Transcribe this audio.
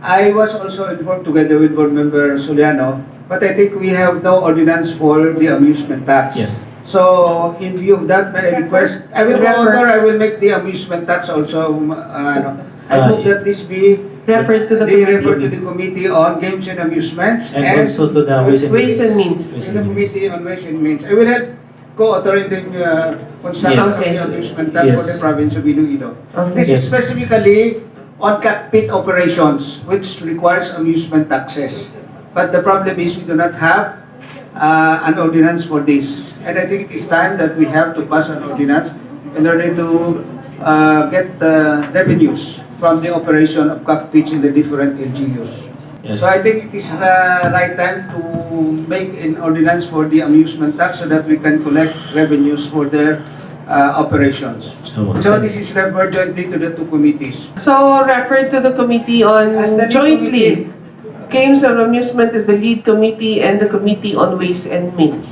I was also informed together with Board Member Sullano, but I think we have no ordinance for the amusement tax. Yes. So, in view of that, may I request, I will make the amusement tax also, I hope that this be Referred to the referred to the Committee on Games and Amusements And also to the Ways and Means. the Committee on Ways and Means. I will have co-authoring the construction of the amusement tax for the province of Iloilo. This is specifically on cockpit operations, which requires amusement taxes. But the problem is we do not have an ordinance for this. And I think it is time that we have to pass an ordinance in order to get the revenues from the operation of cockpits in the different LGUs. Yes. So I think it is the right time to make an ordinance for the amusement tax so that we can collect revenues for their operations. So this is referred jointly to the two committees. So, referred to the committee on As the lead jointly. committee. Games and Amusement is the lead committee and the Committee on Ways and Means.